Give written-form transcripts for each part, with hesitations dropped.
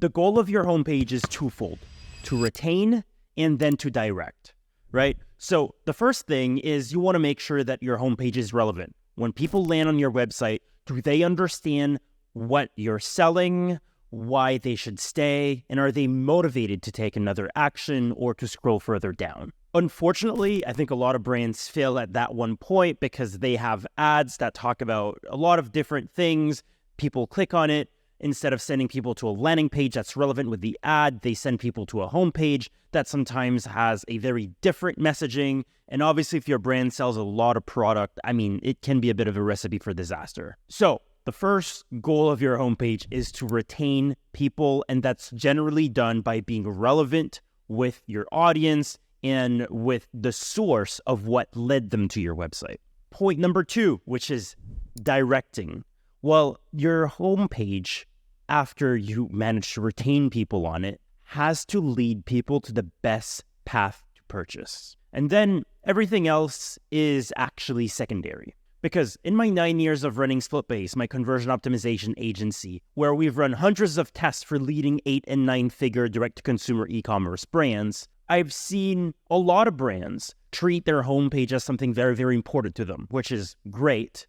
The goal of your homepage is twofold: to retain and then to direct, right? So the first thing is you want to make sure that your homepage is relevant. When people land on your website, do they understand what you're selling, why they should stay, and are they motivated to take another action or to scroll further down? Unfortunately, I think a lot of brands fail at that one point because they have ads that talk about a lot of different things. People click on it. Instead of sending people to a landing page that's relevant with the ad, they send people to a homepage that sometimes has a very different messaging. And obviously, if your brand sells a lot of product, it can be a bit of a recipe for disaster. So the first goal of your homepage is to retain people, and that's generally done by being relevant with your audience and with the source of what led them to your website. Point number 2, which is directing. Well, your homepage, after you manage to retain people on it, has to lead people to the best path to purchase. And then everything else is actually secondary. Because in my 9 years of running SplitBase, my conversion optimization agency, where we've run hundreds of tests for leading 8- and 9-figure direct-to-consumer e-commerce brands, I've seen a lot of brands treat their homepage as something very, very important to them, which is great.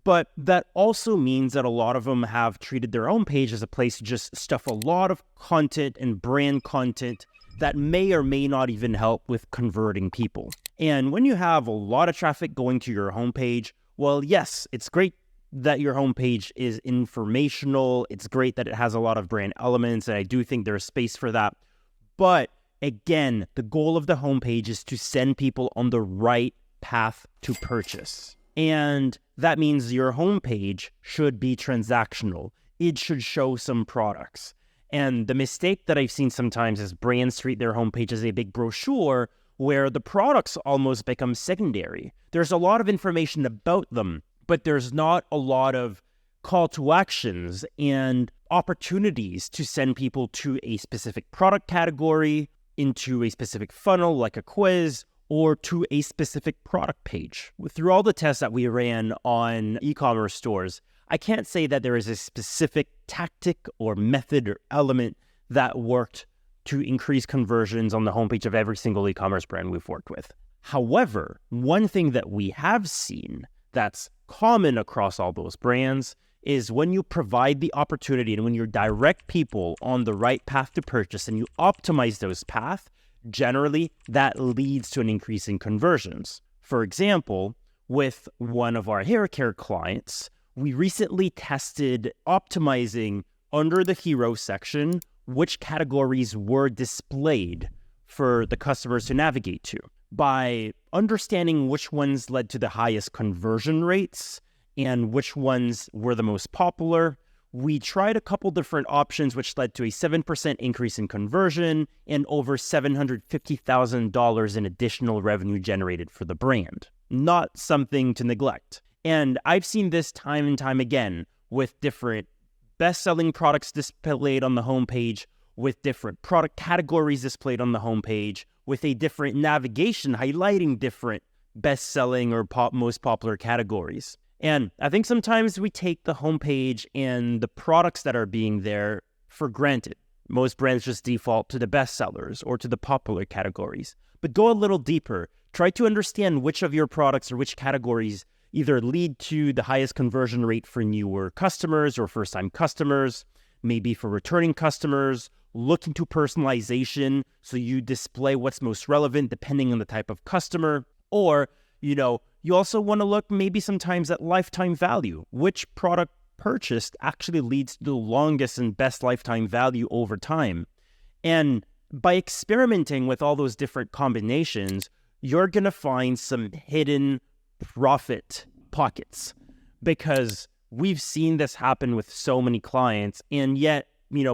But that also means that a lot of them have treated their own page as a place to just stuff a lot of content and brand content that may or may not even help with converting people. And when you have a lot of traffic going to your homepage, well, yes, it's great that your homepage is informational. It's great that it has a lot of brand elements, and I do think there's space for that. But again, the goal of the homepage is to send people on the right path to purchase. And that means your homepage should be transactional. It should show some products. And the mistake that I've seen sometimes is brands treat their homepage as a big brochure where the products almost become secondary. There's a lot of information about them, but there's not a lot of call to actions and opportunities to send people to a specific product category, into a specific funnel like a quiz, or to a specific product page. Through all the tests that we ran on e-commerce stores, I can't say that there is a specific tactic or method or element that worked to increase conversions on the homepage of every single e-commerce brand we've worked with. However, one thing that we have seen that's common across all those brands is when you provide the opportunity and when you direct people on the right path to purchase and you optimize those paths, generally, that leads to an increase in conversions. For example, with one of our hair care clients, we recently tested optimizing under the hero section which categories were displayed for the customers to navigate to. By understanding which ones led to the highest conversion rates and which ones were the most popular, we tried a couple different options, which led to a 7% increase in conversion and over $750,000 in additional revenue generated for the brand. Not something to neglect. And I've seen this time and time again with different best-selling products displayed on the homepage, with different product categories displayed on the homepage, with a different navigation highlighting different best-selling or most popular categories. And I think sometimes we take the homepage and the products that are being there for granted. Most brands just default to the bestsellers or to the popular categories. But go a little deeper. Try to understand which of your products or which categories either lead to the highest conversion rate for newer customers or first-time customers, maybe for returning customers. Look into personalization so you display what's most relevant depending on the type of customer. Or, you also want to look maybe sometimes at lifetime value. Which product purchased actually leads to the longest and best lifetime value over time. And by experimenting with all those different combinations, you're going to find some hidden profit pockets, because we've seen this happen with so many clients. And yet,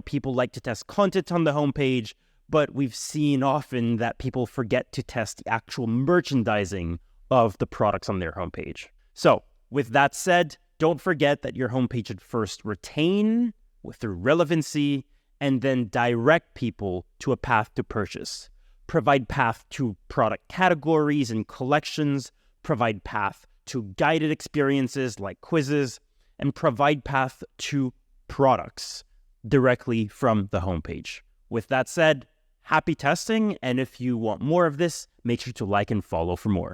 people like to test content on the homepage, but we've seen often that people forget to test the actual merchandising of the products on their homepage. So with that said, don't forget that your homepage should first retain through relevancy and then direct people to a path to purchase. Provide path to product categories and collections, provide path to guided experiences like quizzes, and provide path to products. directly from the homepage. With that said, happy testing, and if you want more of this, make sure to like and follow for more.